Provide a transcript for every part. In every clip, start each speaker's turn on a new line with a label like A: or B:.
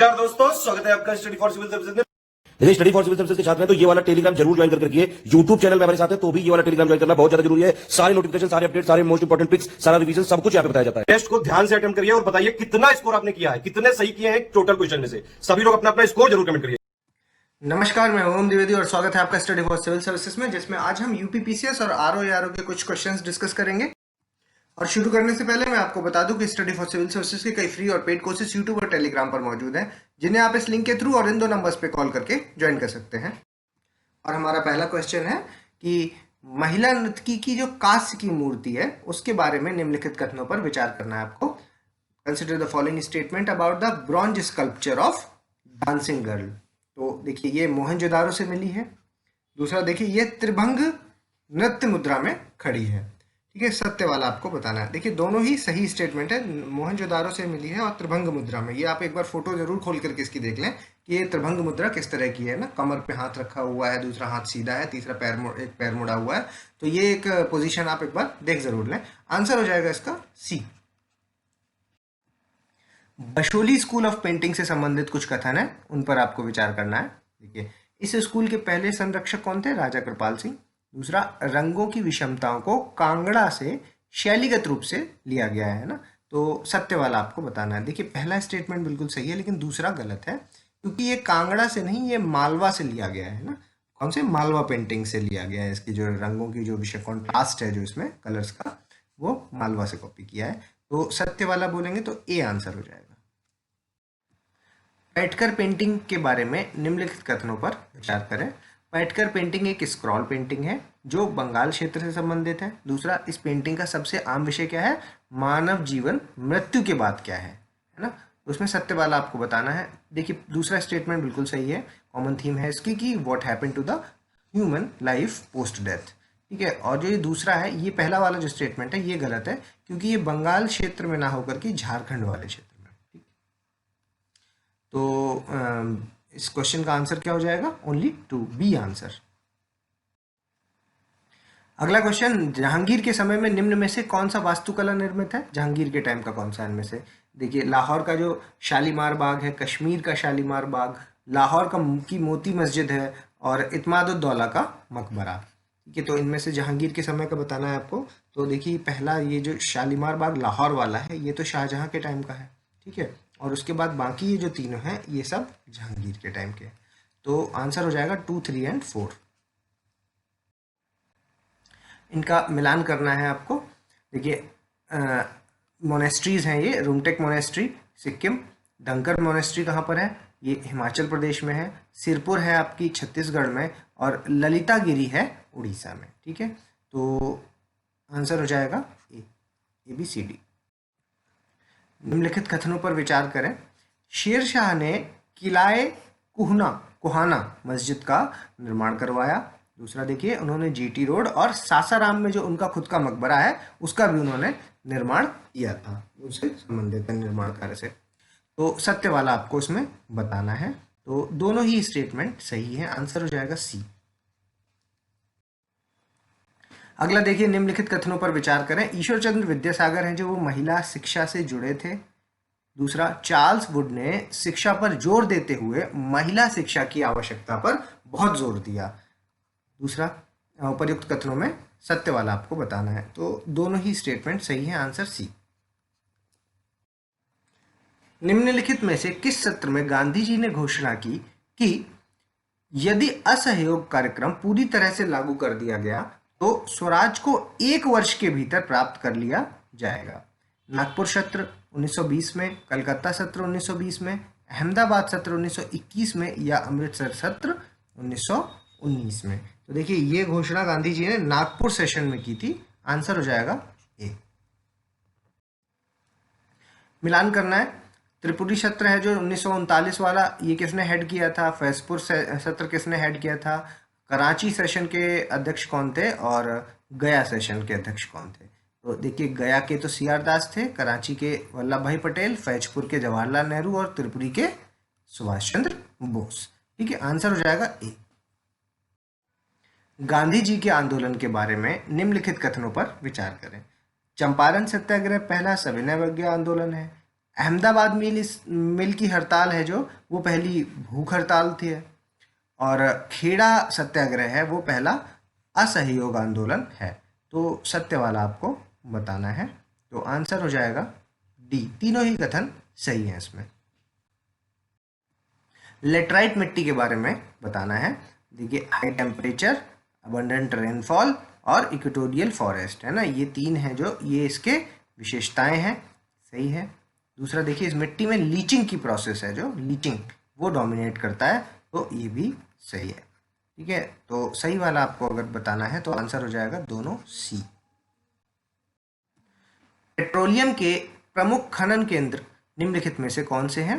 A: नमस्कार दोस्तों, स्वागत है आपका स्टडी फॉर सिविल सर्विसेज में।
B: यदि स्टडी फॉर सिविल सर्विसेज के छात्र हैं तो ये वाला टेलीग्राम जरूर ज्वाइन करके रखिए। यूट्यूब चैनल में हमारे साथ है तो भी ये वाला टेलीग्राम ज्वाइन करना बहुत ज्यादा जरूरी है। सारे नोटिफिकेशन, सारे अपडेट, सारे मोस्ट इंपोर्टेंट पिक्स, सारा रिवीजन सब कुछ यहाँ पे बताया जाता है।
A: टेस्ट को ध्यान से अटेम्प्ट करिए और बताइए कितना स्कोर आपने किया है, कितने सही किए हैं टोटल क्वेश्चन में से। सभी लोग अपना अपना स्कोर जरूर कमेंट करिए।
C: नमस्कार, मैं ओम द्विवेदी और स्वागत है आपका स्टडी फॉर सिविल सर्विसेज में, जिसमें आज हम यूपीपीसीएस और आरओ के कुछ क्वेश्चंस डिस्कस करेंगे। और शुरू करने से पहले मैं आपको बता दूं कि स्टडी फॉर सिविल सर्विसेज के कई फ्री और पेड कोर्सेज यूट्यूब और टेलीग्राम पर मौजूद हैं, जिन्हें आप इस लिंक के थ्रू और इन दो नंबर्स पे कॉल करके ज्वाइन कर सकते हैं। और हमारा पहला क्वेश्चन है कि महिला नर्तकी की जो कांस्य की मूर्ति है उसके बारे में निम्नलिखित कथनों पर विचार करना है आपको। Consider the following statement about the bronze sculpture of dancing girl. तो देखिए, ये मोहनजोदारो से मिली है। दूसरा देखिए, ये त्रिभंग नृत्य मुद्रा में खड़ी है। ठीक है, सत्य वाला आपको बताना है। देखिए, दोनों ही सही स्टेटमेंट है। मोहनजोदारो से मिली है और त्रिभंग मुद्रा में। ये आप एक बार फोटो जरूर खोल करके इसकी देख लें कि ये त्रिभंग मुद्रा किस तरह की है ना। कमर पे हाथ रखा हुआ है, दूसरा हाथ सीधा है, तीसरा एक पैर मुड़ा हुआ है। तो ये एक पोजीशन आप एक बार देख जरूर लें। आंसर हो जाएगा इसका सी। बशोली स्कूल ऑफ पेंटिंग से संबंधित कुछ कथन है, उन पर आपको विचार करना है। देखिए, इस स्कूल के पहले संरक्षक कौन थे? राजा कृपाल सिंह। दूसरा, रंगों की विषमताओं को कांगड़ा से शैलीगत रूप से लिया गया है ना। तो सत्य वाला आपको बताना है। देखिए, पहला स्टेटमेंट बिल्कुल सही है, लेकिन दूसरा गलत है, क्योंकि ये कांगड़ा से नहीं, ये मालवा से लिया गया है ना। कौन से? मालवा पेंटिंग से लिया गया है। इसकी जो रंगों की जो विषय कॉन्ट्रास्ट है जो इसमें कलर्स का, वो मालवा से कॉपी किया है। तो सत्य वाला बोलेंगे तो ए आंसर हो जाएगा। पैटकर पेंटिंग के बारे में निम्नलिखित कथनों पर विचार करें। पैटकर पेंटिंग एक स्क्रॉल पेंटिंग है जो बंगाल क्षेत्र से संबंधित है। दूसरा, इस पेंटिंग का सबसे आम विषय क्या है? मानव जीवन मृत्यु के बाद क्या है ना। उसमें सत्य वाला आपको बताना है। देखिए, दूसरा स्टेटमेंट बिल्कुल सही है। कॉमन थीम है इसकी कि what happen to the human life post death. ठीक है, और जो ये दूसरा है, ये पहला वाला जो स्टेटमेंट है ये गलत है, क्योंकि ये बंगाल क्षेत्र में ना होकर के झारखंड वाले क्षेत्र में। ठीक, तो इस क्वेश्चन का आंसर क्या हो जाएगा? Only 2, B answer. अगला क्वेश्चन, जहांगीर के समय में निम्न में से कौन सा वास्तुकला निर्मित है? जहांगीर के टाइम का कौन सा इनमें से? देखिए, लाहौर का जो शालीमार बाग है, कश्मीर का शालीमार बाग, लाहौर की मोती मस्जिद है, और इत्मादुद्दौला का मकबरा। ठीक है, तो इनमें से जहांगीर के समय का बताना है आपको। तो देखिए, पहला ये जो शालीमार बाग लाहौर वाला है, ये तो शाहजहां के टाइम का है। ठीक है, और उसके बाद बाकी ये जो तीनों हैं ये सब जहांगीर के टाइम के। तो आंसर हो जाएगा 2, 3 एंड 4। इनका मिलान करना है आपको। देखिए, मोनेस्ट्रीज हैं ये। Rumtek monastery Sikkim, Dunker monastery कहाँ पर है? ये हिमाचल प्रदेश में है। सिरपुर है आपकी छत्तीसगढ़ में, और ललितागिरी है उड़ीसा में। ठीक है, तो आंसर हो जाएगा ए बी सी डी। निम्नलिखित कथनों पर विचार करें। शेर शाह ने किलाए कुहाना मस्जिद का निर्माण करवाया। दूसरा, देखिए, उन्होंने जीटी रोड और सासाराम में जो उनका खुद का मकबरा है उसका भी उन्होंने निर्माण किया था, उससे संबंधित निर्माण कार्य से। तो सत्य वाला आपको इसमें बताना है। तो दोनों ही स्टेटमेंट सही है। आंसर हो जाएगा सी। अगला देखिए, निम्नलिखित कथनों पर विचार करें। ईश्वर चंद्र विद्यासागर हैं जो वो महिला शिक्षा से जुड़े थे। दूसरा, चार्ल्स वुड ने शिक्षा पर जोर देते हुए महिला शिक्षा की आवश्यकता पर बहुत जोर दिया। दूसरा, उपर्युक्त कथनों में सत्य वाला आपको बताना है। तो दोनों ही स्टेटमेंट सही है। Answer C. निम्नलिखित में से किस सत्र में गांधी जी ने घोषणा की कि यदि असहयोग कार्यक्रम पूरी तरह से लागू कर दिया गया तो स्वराज को 1 वर्ष के भीतर प्राप्त कर लिया जाएगा? नागपुर सत्र 1920 में, कलकत्ता सत्र 1920 में, अहमदाबाद सत्र 1921 में, या अमृतसर सत्र 1919 में? तो देखिए, ये घोषणा गांधी जी ने नागपुर सेशन में की थी। आंसर हो जाएगा ए। मिलान करना है। त्रिपुरी सत्र है जो 1939 वाला, ये किसने हेड किया था? फैजपुर सत्र किसने हेड किया था? कराची सेशन के अध्यक्ष कौन थे और गया सेशन के अध्यक्ष कौन थे? तो देखिए, गया के तो सी आर दास थे, कराची के वल्लभ भाई पटेल, फैजपुर के जवाहरलाल नेहरू, और त्रिपुरी के सुभाष चंद्र बोस। ठीक है, आंसर हो जाएगा ए। गांधी जी के आंदोलन के बारे में निम्नलिखित कथनों पर विचार करें। चंपारण सत्याग्रह पहला सविनय अवज्ञा आंदोलन है। अहमदाबाद मिल की हड़ताल है जो, वो पहली भूख हड़ताल थी। और खेड़ा सत्याग्रह है वो पहला असहयोग आंदोलन है। तो सत्य वाला आपको बताना है। तो आंसर हो जाएगा डी, तीनों ही कथन सही है इसमें। लेटराइट मिट्टी के बारे में बताना है। देखिए, हाई टेम्परेचर, अबंडेंट रेनफॉल और इक्वेटोरियल फॉरेस्ट, है ना, ये तीन हैं जो ये इसके विशेषताएं हैं। सही है। दूसरा देखिए, इस मिट्टी में लीचिंग की प्रोसेस है, जो लीचिंग वो डोमिनेट करता है, तो ये भी सही है। ठीक है, तो सही वाला आपको अगर बताना है तो आंसर हो जाएगा दोनों सी। पेट्रोलियम के प्रमुख खनन केंद्र निम्नलिखित में से कौन से हैं?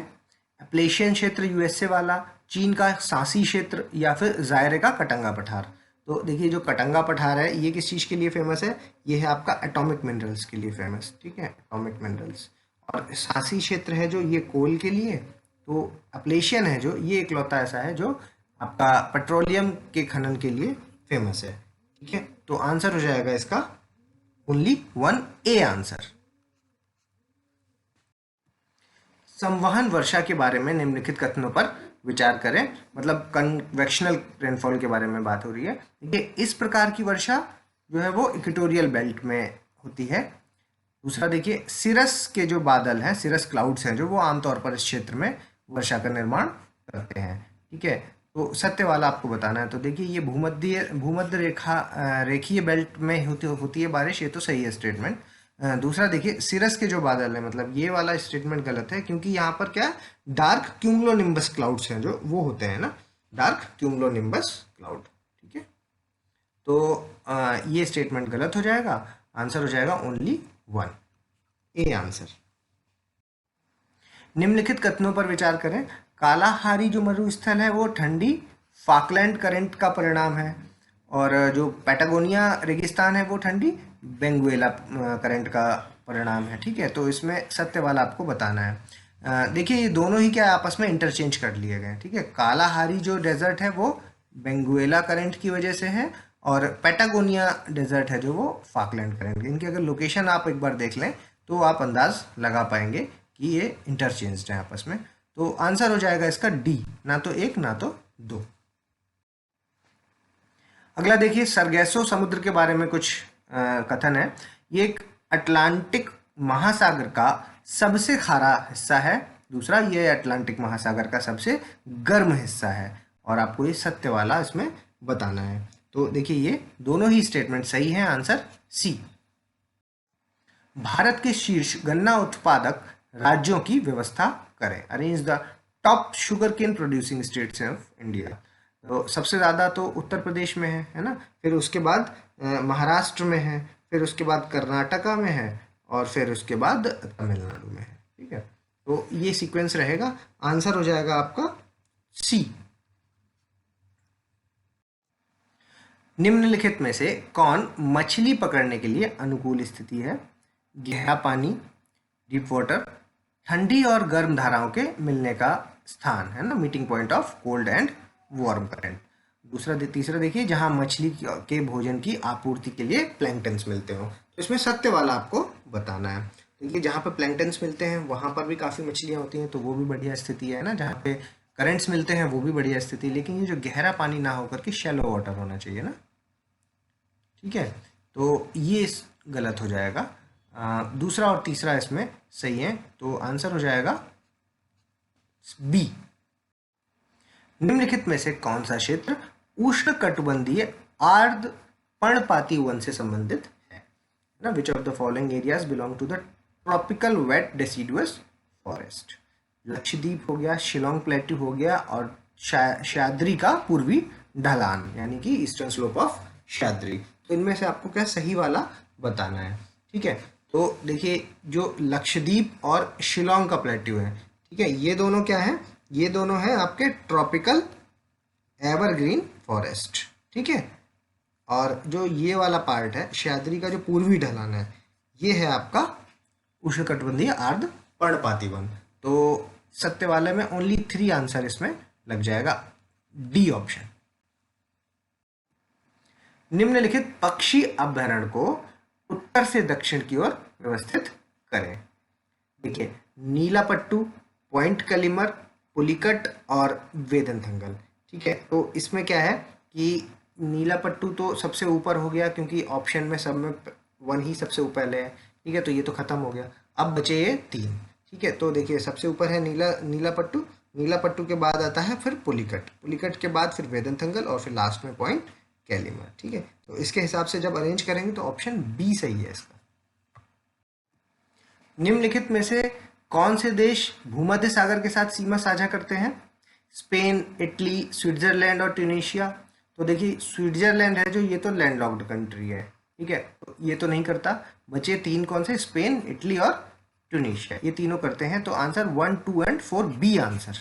C: एप्लेशियन क्षेत्र यूएसए वाला, चीन का सांसी क्षेत्र, या फिर जायरे का कटंगा पठार। तो देखिए, जो कटंगा पठार है ये किस चीज़ के लिए फेमस है? ये है आपका एटॉमिक मिनरल्स के लिए फेमस। ठीक है, एटॉमिक मिनरल्स। और सांसी क्षेत्र है जो, ये कोल के लिए। तो एप्लेशियन है जो, ये इकलौता ऐसा है जो आपका पेट्रोलियम के खनन के लिए फेमस है। ठीक है, तो आंसर हो जाएगा इसका ओनली 1A आंसर। संवहन वर्षा के बारे में निम्नलिखित कथनों पर विचार करें। मतलब कन्वेक्शनल रेनफॉल के बारे में बात हो रही है। देखिए, इस प्रकार की वर्षा जो है वो इक्वेटोरियल बेल्ट में होती है। दूसरा देखिए, सिरस के जो बादल हैं, सिरस क्लाउड्स हैं जो, वो आमतौर पर इस क्षेत्र में वर्षा का निर्माण करते हैं। ठीक है, तो सत्य वाला आपको बताना है। तो देखिए, ये भूमध्य रेखीय बेल्ट में होती है बारिश, ये तो सही है स्टेटमेंट। दूसरा देखिए, सिरस के जो बादल है, मतलब ये वाला स्टेटमेंट गलत है, क्योंकि यहाँ पर क्या, डार्क क्यूमुलोनिम्बस क्लाउड्स हैं जो, वो होते हैं ना, डार्क क्यूमुलोनिम्बस क्लाउड। ठीक है, तो ये स्टेटमेंट गलत हो जाएगा। आंसर हो जाएगा ओनली 1A आंसर। निम्नलिखित कथनों पर विचार करें। कालाहारी जो मरुस्थल है वो ठंडी फाकलैंड करंट का परिणाम है, और जो पैटागोनिया रेगिस्तान है वो ठंडी बेंगुएला करंट का परिणाम है। ठीक है, तो इसमें सत्य वाला आपको बताना है। देखिए, ये दोनों ही क्या आपस में इंटरचेंज कर लिए गए। ठीक है, कालाहारी जो डेजर्ट है वो बेंगुएला करंट की वजह से है, और पैटागोनिया डेजर्ट है जो वो फाकलैंड करंट। इनकी अगर लोकेशन आप एक बार देख लें तो आप अंदाज लगा पाएंगे कि ये इंटरचेंज्ड है आपस में। तो आंसर हो जाएगा इसका डी, ना तो एक ना तो दो। अगला देखिए, सरगैसो समुद्र के बारे में कुछ कथन है। ये एक अटलांटिक महासागर का सबसे खारा हिस्सा है। दूसरा, ये अटलांटिक महासागर का सबसे गर्म हिस्सा है, और आपको ये सत्य वाला इसमें बताना है। तो देखिए, ये दोनों ही स्टेटमेंट सही हैं। Answer C. भारत के शीर्ष गन्ना उत्पादक राज्यों की व्यवस्था करें। Arrange the top sugar cane producing states of India. तो सबसे ज़्यादा तो उत्तर प्रदेश में है ना, फिर उसके बाद महाराष्ट्र में है, फिर उसके बाद कर्नाटका में है, और फिर उसके बाद तमिलनाडु में है। ठीक है, तो ये सीक्वेंस रहेगा। आंसर हो जाएगा आपका सी। निम्नलिखित में से कौन मछली पकड़ने के लिए अनुकूल स्थिति है? गहरा पानी, डीप वाटर, ठंडी और गर्म धाराओं के मिलने का स्थान, है ना, meeting point of cold and warm current. तीसरा देखिए, जहां मछली के भोजन की आपूर्ति के लिए प्लैंक्टन्स मिलते हो। तो इसमें सत्य वाला आपको बताना है। देखिए, जहाँ पे प्लैंक्टन्स मिलते हैं वहां पर भी काफ़ी मछलियाँ होती हैं, तो वो भी बढ़िया स्थिति है ना। जहाँ पे करंट्स मिलते हैं वो भी बढ़िया स्थिति, लेकिन ये जो गहरा पानी ना होकर के शैलो वाटर होना चाहिए ना। ठीक है, तो ये गलत हो जाएगा। दूसरा और तीसरा इसमें सही है, तो आंसर हो जाएगा बी। निम्नलिखित में से कौन सा क्षेत्र उष्णकटिबंधीय आर्द्र पर्णपाती वन से संबंधित है ना? Which of the following areas belong to the tropical wet deciduous forest? Lakshadweep हो गया, शिलोंग प्लेट्यू हो गया, और शाद्री का पूर्वी ढलान, यानी कि ईस्टर्न स्लोप ऑफ शाद्री। तो इनमें से आपको क्या सही वाला बताना है। ठीक है, तो देखिए, जो लक्षद्वीप और शिलोंग का प्लेट्यू है, ठीक है, ये दोनों क्या है? ये दोनों है आपके ट्रॉपिकल एवरग्रीन फॉरेस्ट। ठीक है, और जो ये वाला पार्ट है शाद्री का, जो पूर्वी ढलान है, ये है आपका उष्णकटिबंधीय आर्द्र पर्णपाती वन। तो सत्य वाले में ओनली 3 आंसर इसमें लग जाएगा, डी ऑप्शन। निम्नलिखित पक्षी अभ्यारण्य को उत्तर से दक्षिण की ओर व्यवस्थित करें। देखिए, नीलापट्टू, पॉइंट कलिमर, पुलिकट और वेदनथंगल। ठीक है, तो इसमें क्या है कि नीलापट्टू तो सबसे ऊपर हो गया क्योंकि ऑप्शन में सब में वन ही सबसे ऊपर है। ठीक है, तो ये तो खत्म हो गया। अब बचे ये तीन। ठीक है, तो देखिए सबसे ऊपर है नीलापट्टू, नीलापट्टू के बाद आता है फिर पुलिकट, पुलिकट के बाद फिर वेदनथंगल और फिर लास्ट में पॉइंट कैलिमर। ठीक है, तो इसके हिसाब से जब अरेंज करेंगे तो ऑप्शन बी सही है इसका। निम्नलिखित में से कौन से देश भूमध्य सागर के साथ सीमा साझा करते हैं? स्पेन, इटली, स्विट्जरलैंड और ट्यूनीशिया। तो देखिए स्विट्जरलैंड है जो, ये तो लैंडलॉक्ड कंट्री है। ठीक है, तो ये तो नहीं करता। बचे तीन कौन से? स्पेन, इटली और ट्यूनीशिया, ये तीनों करते हैं। तो आंसर 1, 2 एंड 4 बी आंसर।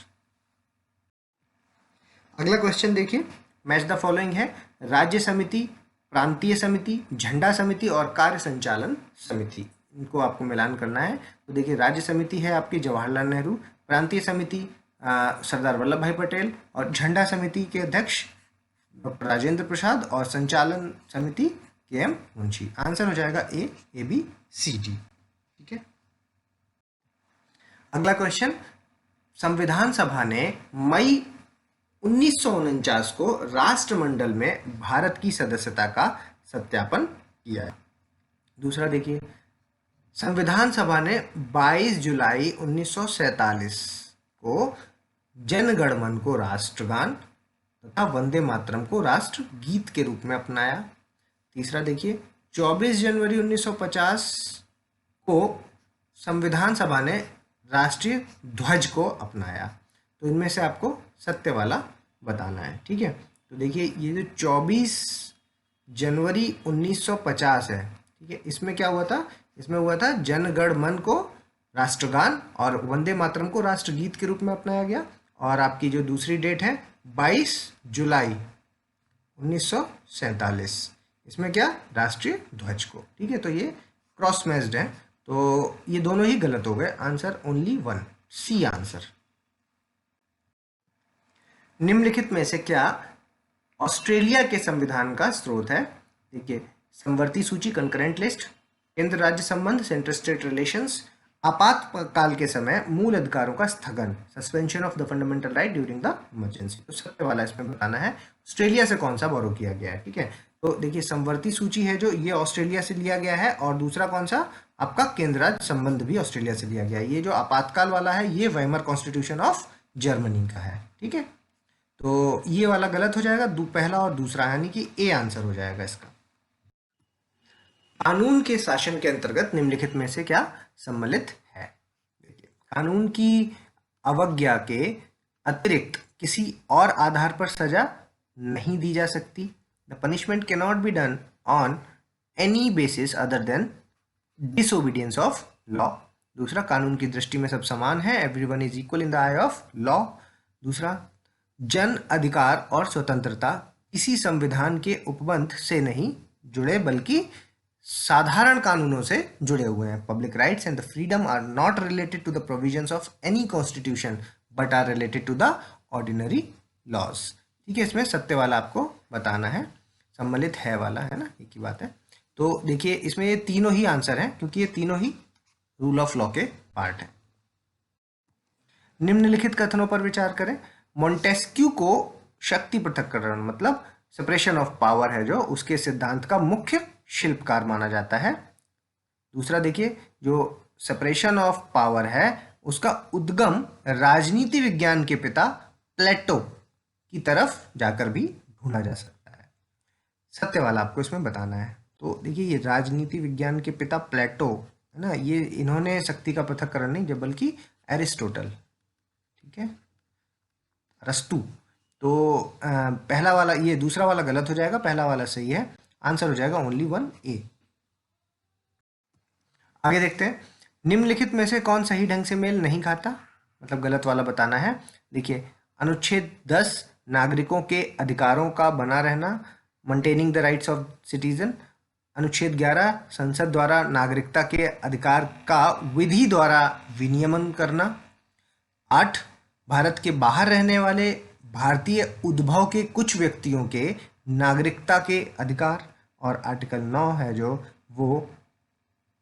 C: अगला क्वेश्चन देखिए, मैच द फॉलोइंग है। राज्य समिति, प्रांतीय समिति, झंडा समिति और कार्य संचालन समिति, इनको आपको मिलान करना है। तो देखिए राज्य समिति है आपकी जवाहरलाल नेहरू, प्रांतीय समिति सरदार वल्लभ भाई पटेल और झंडा समिति के अध्यक्ष डॉक्टर राजेंद्र प्रसाद और संचालन समिति के.एम. मुंशी। आंसर हो जाएगा ए, बी, सी, डी। ठीक है, अगला क्वेश्चन, संविधान सभा ने मई 1949 को राष्ट्रमंडल में भारत की सदस्यता का सत्यापन किया है। दूसरा देखिए, संविधान सभा ने 22 जुलाई 1947 को जन गण मन को राष्ट्रगान तथा वंदे मातरम को राष्ट्र गीत के रूप में अपनाया। तीसरा देखिए, 24 जनवरी 1950 को संविधान सभा ने राष्ट्रीय ध्वज को अपनाया। तो इनमें से आपको सत्य वाला बताना है। ठीक है, तो देखिए ये जो 24 जनवरी 1950 है, ठीक है, इसमें क्या हुआ था? इसमें हुआ था जन गण मन को राष्ट्रगान और वंदे मातरम को राष्ट्रगीत के रूप में अपनाया गया। और आपकी जो दूसरी डेट है 22 जुलाई 1947, इसमें क्या? राष्ट्रीय ध्वज को। ठीक है, तो ये क्रॉस मैच्ड है, तो ये दोनों ही गलत हो गए। Answer only 1, C answer. निम्नलिखित में से क्या ऑस्ट्रेलिया के संविधान का स्रोत है? देखिए, समवर्ती सूची कंकरेंट लिस्ट, केंद्र राज्य संबंध सेंट्रल स्टेट रिलेशंस, आपातकाल के समय मूल अधिकारों का स्थगन suspension of the fundamental right during the emergency. तो सत्य वाला इसमें बताना है ऑस्ट्रेलिया से कौन सा बोरो किया गया है। ठीक है, तो देखिए समवर्ती सूची है जो, ये ऑस्ट्रेलिया से लिया गया है। और दूसरा कौन सा? आपका केंद्र राज्य संबंध भी ऑस्ट्रेलिया से लिया गया है। ये जो आपातकाल वाला है ये वाइमर कॉन्स्टिट्यूशन ऑफ जर्मनी का है। ठीक है, तो ये वाला गलत हो जाएगा, पहला और दूसरा, यानी कि ए आंसर हो जाएगा इसका। कानून के शासन के अंतर्गत निम्नलिखित में से क्या सम्मिलित है? देखिए, कानून की अवज्ञा के अतिरिक्त किसी और आधार पर सजा नहीं दी जा सकती। The punishment can not be done on any basis other than disobedience of law. दूसरा, कानून की दृष्टि में सब समान है, everyone is equal in the I of law. दूसरा, जन अधिकार और स्वतंत्रता किसी संविधान के उपबंध से नहीं जुड़े बल्कि साधारण कानूनों से जुड़े हुए हैं। Public rights and the freedom are not related to the provisions of any constitution but are related to the ordinary laws. ठीक है, इसमें सत्य वाला आपको बताना है, सम्मिलित है वाला है ना, एक ही बात है। तो देखिए इसमें ये तीनों ही आंसर हैं क्योंकि ये तीनों ही रूल ऑफ लॉ के पार्ट हैं। निम्नलिखित कथनों पर विचार करें। मोंटेस्क्यू को शक्ति पृथक्करण मतलब सेपरेशन ऑफ पावर है जो, उसके सिद्धांत का मुख्य शिल्पकार माना जाता है। दूसरा देखिए, जो सेपरेशन ऑफ पावर है उसका उद्गम राजनीति विज्ञान के पिता प्लेटो की तरफ जाकर भी ढूंढा जा सकता है। सत्य वाला आपको इसमें बताना है। तो देखिए ये राजनीति विज्ञान के पिता प्लेटो है ना, ये इन्होंने शक्ति का पृथक्करण नहीं जब बल्कि एरिस्टोटल, ठीक है, अरस्तु। तो पहला वाला, ये दूसरा वाला गलत हो जाएगा, पहला वाला सही है। आंसर हो जाएगा ओनली 1A। आगे देखते हैं, निम्नलिखित में से कौन सही ढंग से मेल नहीं खाता, मतलब गलत वाला बताना है। देखिए, अनुच्छेद 10 नागरिकों के अधिकारों का बना रहना, maintaining the rights of citizen. अनुच्छेद 11 संसद द्वारा नागरिकता के अधिकार का विधि द्वारा विनियमन करना। 8 भारत के बाहर रहने वाले भारतीय उद्भव के कुछ व्यक्तियों के नागरिकता के अधिकार। और आर्टिकल 9 है जो, वो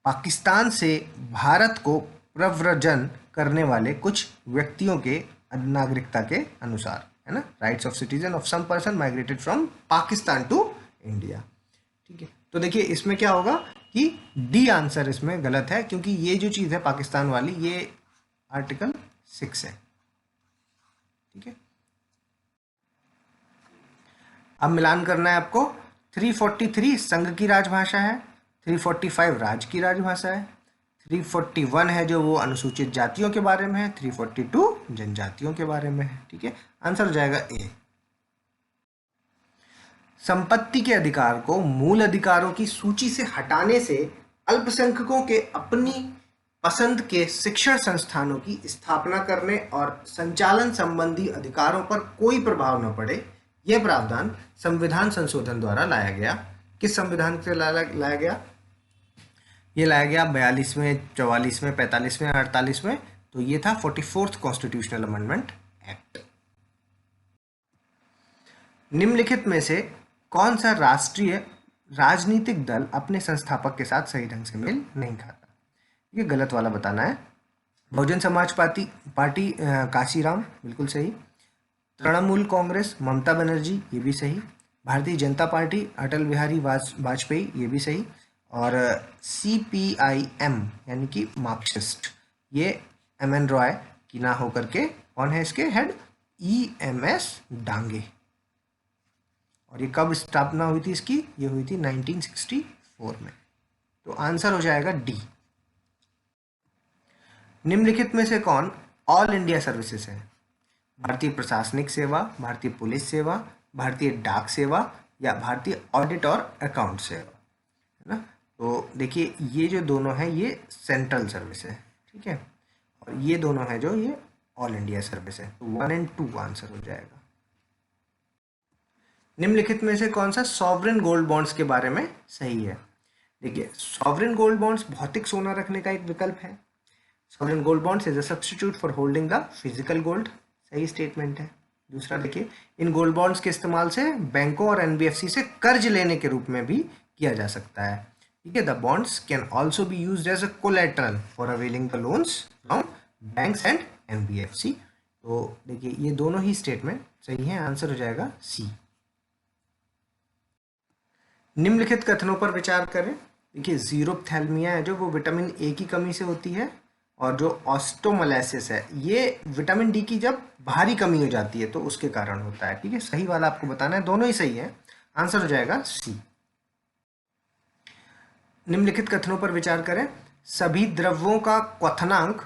C: पाकिस्तान से भारत को प्रव्रजन करने वाले कुछ व्यक्तियों के नागरिकता के अनुसार, है ना, rights of citizen of some person migrated from Pakistan to India. ठीक है, तो देखिए इसमें क्या होगा कि डी आंसर इसमें गलत है, क्योंकि ये जो चीज़ है पाकिस्तान वाली, ये आर्टिकल 6 है। ठीक है, अब मिलान करना है आपको। 343 संघ की राजभाषा है, 345 राज्य की राजभाषा है, 341 है जो वो अनुसूचित जातियों के बारे में है, 342 जनजातियों के बारे में है। ठीक है, आंसर हो जाएगा ए। संपत्ति के अधिकार को मूल अधिकारों की सूची से हटाने से अल्पसंख्यकों के अपनी पसंद के शिक्षण संस्थानों की स्थापना करने और संचालन संबंधी अधिकारों पर कोई प्रभाव न पड़े, यह प्रावधान संविधान संशोधन द्वारा लाया गया। किस संविधान से लाया गया? ये लाया गया 42वें, 44वें, 45वें, 48वें। तो ये था 44th कॉन्स्टिट्यूशनल अमेंडमेंट एक्ट। निम्नलिखित में से कौन सा राष्ट्रीय राजनीतिक दल अपने संस्थापक के साथ सही ढंग से मेल नहीं खाता? ये गलत वाला बताना है। बहुजन समाज पार्टी काशीराम, बिल्कुल सही। तृणमूल कांग्रेस ममता बनर्जी, ये भी सही। भारतीय जनता पार्टी अटल बिहारी वाजपेयी, ये भी सही। और CPIM यानी कि मार्क्सिस्ट, ये MN रॉय की ना होकर के कौन है इसके हेड? EMS डांगे। और ये कब स्थापना हुई थी इसकी? ये हुई थी 1964 में। तो आंसर हो जाएगा डी। निम्नलिखित में से कौन ऑल इंडिया सर्विसेज है? भारतीय प्रशासनिक सेवा, भारतीय पुलिस सेवा, भारतीय डाक सेवा या भारतीय ऑडिट और अकाउंट सेवा, है ना। तो देखिए ये जो दोनों है ये सेंट्रल सर्विस है, ठीक है, और ये दोनों है जो ये ऑल इंडिया सर्विस है। तो 1 और 2 आंसर हो जाएगा। निम्नलिखित में से कौन सा सॉवरेन गोल्ड बॉन्ड्स के बारे में सही है? देखिए सॉवरेन गोल्ड बॉन्ड्स भौतिक सोना रखने का एक विकल्प है। Sovereign gold bonds is a substitute for holding the physical gold, सही स्टेटमेंट है। दूसरा देखिए, इन गोल्ड बॉन्ड्स के इस्तेमाल से बैंकों और NBFC से कर्ज लेने के रूप में भी किया जा सकता है, ठीक है। The bonds can also be used as a collateral for availing the loans from banks and NBFC। तो देखिए ये दोनों ही स्टेटमेंट सही है, आंसर हो जाएगा सी। निम्नलिखित कथनों पर विचार करें। देखिए जीरोप्थैल्मिया है जो वो विटामिन ए की कमी से होती है, और जो ऑस्टोमोलासिस है ये विटामिन डी की जब भारी कमी हो जाती है तो उसके कारण होता है, ठीक है। सही वाला आपको बताना है, दोनों ही सही है, आंसर हो जाएगा सी। निम्नलिखित कथनों पर विचार करें। सभी द्रव्यों का क्वथनांक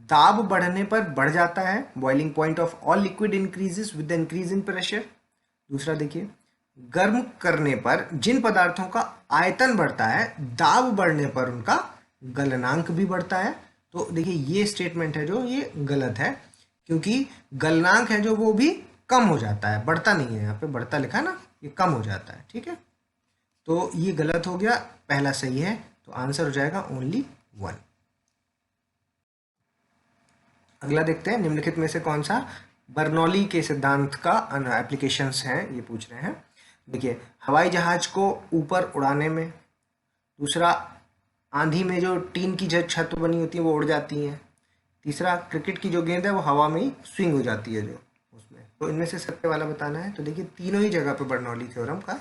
C: दाब बढ़ने पर बढ़ जाता है। Boiling point of all liquid increases with the increase in pressure. दूसरा देखिए, गर्म करने पर जिन पदार्थों का आयतन बढ़ता है दाब बढ़ने पर उनका गलनांक भी बढ़ता है। तो देखिए ये स्टेटमेंट है जो ये गलत है, क्योंकि गलनांक है जो वो भी कम हो जाता है, बढ़ता नहीं है। यहाँ पे बढ़ता लिखा है ना, ये कम हो जाता है, ठीक है। तो ये गलत हो गया, पहला सही है, तो आंसर हो जाएगा ओनली 1। अगला देखते हैं, निम्नलिखित में से कौन सा बर्नौली के सिद्धांत का एप्लीकेशंस हैं, ये पूछ रहे हैं। देखिए हवाई जहाज को ऊपर उड़ाने में। दूसरा, आंधी में जो टीन की छत बनी होती है वो उड़ जाती है। तीसरा, क्रिकेट की जो गेंद है वो हवा में ही स्विंग हो जाती है जो उसमें। तो इनमें से सत्य वाला बताना है। तो देखिए तीनों ही जगह पे बर्नौली थ्योरम का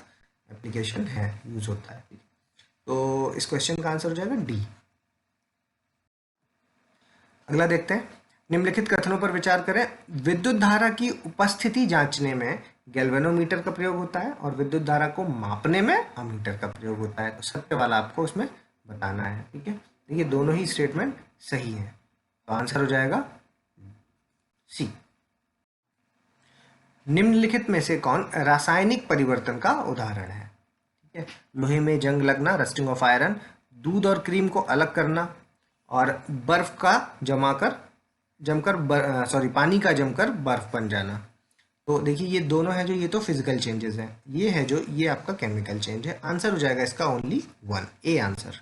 C: एप्लीकेशन है, यूज होता है। तो इस क्वेश्चन का आंसर हो जाएगा डी। अगला देखते हैं, निम्नलिखित कथनों पर विचार करें। विद्युत धारा की उपस्थिति जांचने में गैल्वेनोमीटर का प्रयोग होता है और विद्युत धारा को मापने में अमीटर का प्रयोग होता है। तो सत्य वाला आपको उसमें बताना है, ठीक है। देखिए दोनों ही स्टेटमेंट सही है, तो आंसर हो जाएगा सी। निम्नलिखित में से कौन रासायनिक परिवर्तन का उदाहरण है? ठीक है, लोहे में जंग लगना, रस्टिंग ऑफ आयरन, दूध और क्रीम को अलग करना, और बर्फ का पानी का जमकर बर्फ बन जाना। तो देखिए ये दोनों है जो ये तो फिजिकल चेंजेस हैं, ये है जो ये आपका केमिकल चेंज है। आंसर हो जाएगा इसका ओनली 1, ए आंसर।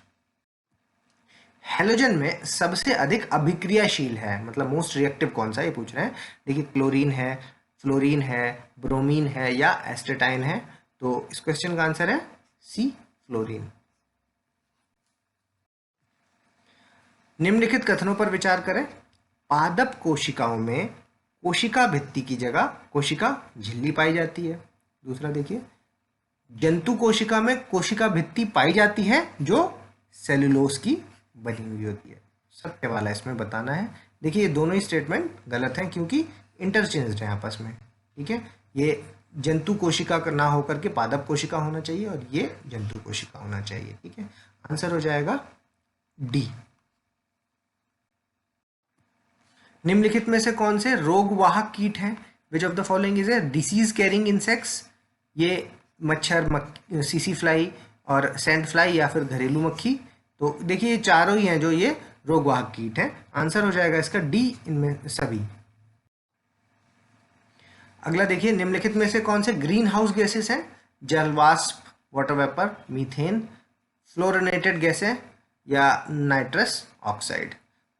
C: हैलोजन में सबसे अधिक अभिक्रियाशील है, मतलब मोस्ट रिएक्टिव कौन सा, ये पूछ रहे हैं। देखिए क्लोरीन है, फ्लोरीन है, ब्रोमीन है या एस्टेटाइन है। तो इस क्वेश्चन का आंसर है सी, फ्लोरीन। निम्नलिखित कथनों पर विचार करें। पादप कोशिकाओं में कोशिका भित्ति की जगह कोशिका झिल्ली पाई जाती है। दूसरा देखिए, जंतु कोशिका में कोशिका भित्ति पाई जाती है जो सेलुलोज की बनी हुई होती है। सत्य वाला इसमें बताना है। देखिए, ये दोनों ही स्टेटमेंट गलत हैं क्योंकि इंटरचेंज्ड हैं आपस में। ठीक है, ये जंतु कोशिका का ना होकर के पादप कोशिका होना चाहिए और ये जंतु कोशिका होना चाहिए। ठीक है, आंसर हो जाएगा डी। निम्नलिखित में से कौन से रोगवाहक कीट हैं? विच of the following is a disease carrying insects? ये मच्छर, सीसी फ्लाई और सैंड फ्लाई या फिर घरेलू मक्खी। तो देखिए, ये चारों ही हैं जो ये रोगवाहक कीट हैं। आंसर हो जाएगा इसका डी, इनमें सभी। अगला देखिए, निम्नलिखित में से कौन से ग्रीन हाउस गैसेस हैं? जलवाष्प, वाटर वेपर, मीथेन, फ्लोरिनेटेड गैसें या नाइट्रस ऑक्साइड।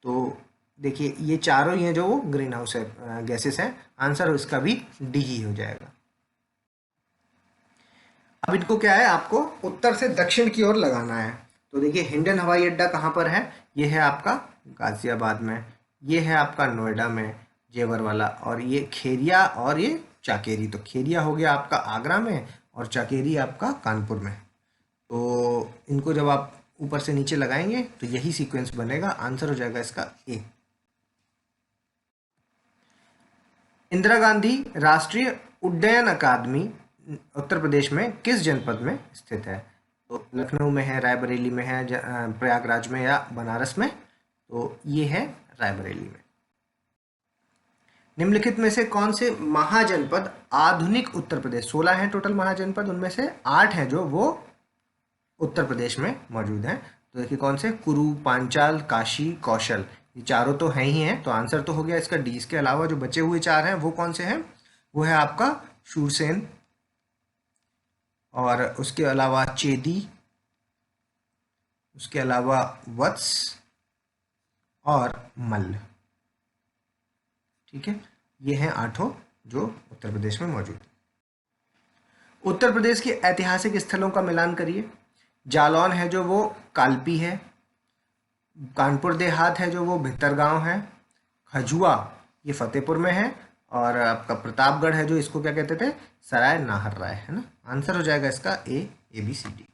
C: तो देखिए, ये चारों ही हैं जो वो ग्रीन हाउस गैसेस हैं। आंसर इसका भी डी ही हो जाएगा। अब इनको क्या है, आपको उत्तर से दक्षिण की ओर लगाना है। तो देखिए, हिंडन हवाई अड्डा कहाँ पर है? ये है आपका गाजियाबाद में, ये है आपका नोएडा में जेवर वाला, और ये खेरिया और ये चाकेरी। तो खेरिया हो गया आपका आगरा में और चाकेरी आपका कानपुर में। तो इनको जब आप ऊपर से नीचे लगाएंगे तो यही सीक्वेंस बनेगा। आंसर हो जाएगा इसका ए। इंदिरा गांधी राष्ट्रीय उड्डयन अकादमी उत्तर प्रदेश में किस जनपद में स्थित है? तो लखनऊ में है, रायबरेली में है, प्रयागराज में या बनारस में? तो ये है रायबरेली में। निम्नलिखित में से कौन से महाजनपद आधुनिक उत्तर प्रदेश, 16 हैं टोटल महाजनपद, उनमें से 8 हैं जो वो उत्तर प्रदेश में मौजूद हैं। तो देखिए, कौन से? कुरु, पांचाल, काशी, कौशल, ये चारों तो हैं ही हैं। तो आंसर तो हो गया इसका डी। इसके अलावा जो बचे हुए 4 हैं वो कौन से हैं? वो है आपका शूरसेन, और उसके अलावा चेदी, उसके अलावा वत्स और मल्ल। ठीक है, ये हैं 8 जो उत्तर प्रदेश में मौजूद है। उत्तर प्रदेश के ऐतिहासिक स्थलों का मिलान करिए। जालौन है जो वो कालपी है, कानपुर देहात है जो वो भितरगांव है, खजुआ ये फतेहपुर में है, और आपका प्रतापगढ़ है जो इसको क्या कहते थे? सराय नाहर राय, है ना। आंसर हो जाएगा इसका A B C D.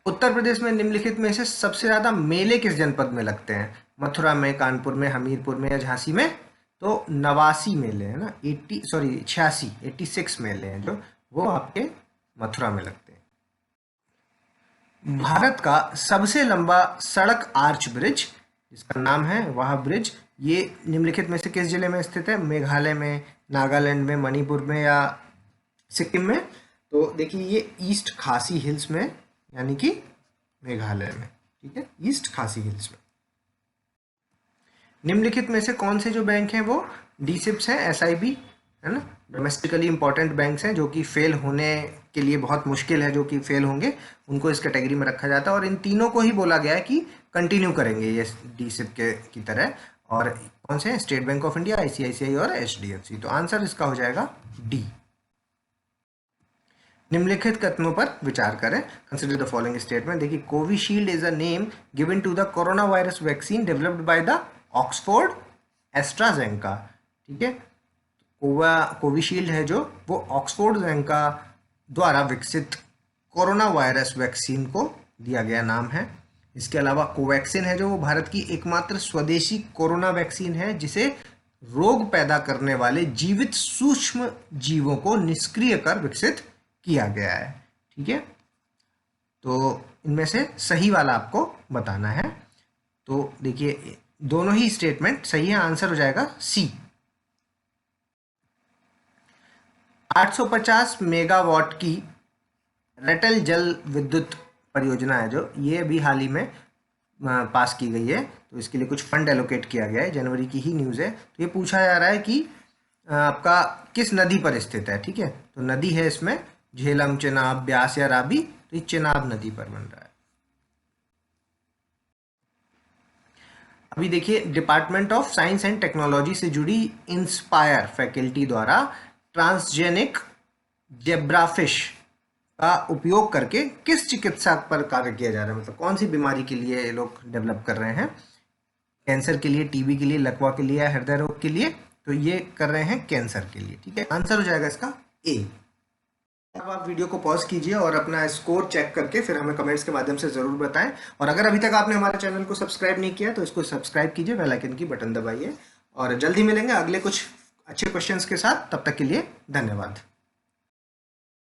C: Uttar Pradesh में निम्नलिखित में से सबसे ज्यादा मेले किस जनपद में लगते हैं? मथुरा में, कानपुर में, हमीरपुर में या झांसी में? तो 89 मेले है ना, 86 मेले हैं जो वो आपके मथुरा में लगते हैं। भारत का सबसे लंबा सड़क आर्च ब्रिज जिसका नाम है वाह ब्रिज, ये निम्नलिखित में से किस जिले में स्थित है? मेघालय में, नागालैंड में, मणिपुर में या सिक्किम में? तो देखिए, ये ईस्ट खासी हिल्स में, यानी कि मेघालय में। ठीक है, ईस्ट खासी हिल्स में। निम्नलिखित में से कौन से जो बैंक हैं वो डीसिप्स हैं, एसआईबी, है ना, डोमेस्टिकली इंपॉर्टेंट बैंक्स हैं जो कि फेल होने के लिए बहुत मुश्किल है, जो कि फेल होंगे उनको इस कैटेगरी में रखा जाता है। और इन तीनों को ही बोला गया है कि कंटिन्यू करेंगे ये डीसिप के की तरह। और कौन से हैं? State Bank of India, ICICI और एचडीएफसी। तो आंसर इसका हो जाएगा डी। निम्नलिखित कथनों पर विचार करें। Consider the following statement. देखिए, Covishield is a name given to the corona virus vaccine developed by the Oxford AstraZeneca. ठीक है, कोविशील्ड है जो वो ऑक्सफोर्ड जेनेका द्वारा विकसित कोरोना वायरस वैक्सीन को दिया गया नाम है। इसके अलावा कोवैक्सिन है जो वो भारत की एकमात्र स्वदेशी कोरोना वैक्सीन है जिसे रोग पैदा करने वाले जीवित सूक्ष्म जीवों को निष्क्रिय कर विकसित किया गया है। ठीक है, तो इनमें से सही वाला आपको बताना है। तो देखिए, दोनों ही स्टेटमेंट सही है। आंसर हो जाएगा सी। 850 मेगावाट की रटल जल विद्युत परियोजना है जो ये भी हाल ही में पास की गई है। तो इसके लिए कुछ फंड एलोकेट किया गया है, जनवरी की ही न्यूज़ है। तो ये पूछा जा रहा है कि आपका किस नदी पर स्थित है। ठीक है, तो नदी है इसमें झेलम, चेनाब, ब्यास या रावी। तो ये चेनाब नदी पर बन रहा है। अभी देखिए, department of science and technology से जुड़ी इंस्पायर फैकल्टी द्वारा ट्रांसजेनिक जेब्राफिश का उपयोग करके किस चिकित्सा पर कार्य किया जा रहा है? मतलब कौन सी बीमारी के लिए ये लोग डेवलप कर रहे हैं? कैंसर के लिए, टीबी के लिए, लकवा के लिए या हृदय रोग के लिए? तो ये कर रहे हैं कैंसर के लिए, ठीक है। आंसर हो जाएगा इसका ए। अब आप वीडियो को पॉज कीजिए और अपना स्कोर चेक करके फिर हमें कमेंट्स के माध्यम से जरूर बताएं। और अगर अभी तक आपने हमारे चैनल को सब्सक्राइब नहीं किया तो इसको सब्सक्राइब कीजिए, बेल आइकन की बटन दबाइए। और जल्दी मिलेंगे अगले कुछ अच्छे क्वेश्चंस के साथ। तब तक के लिए धन्यवाद।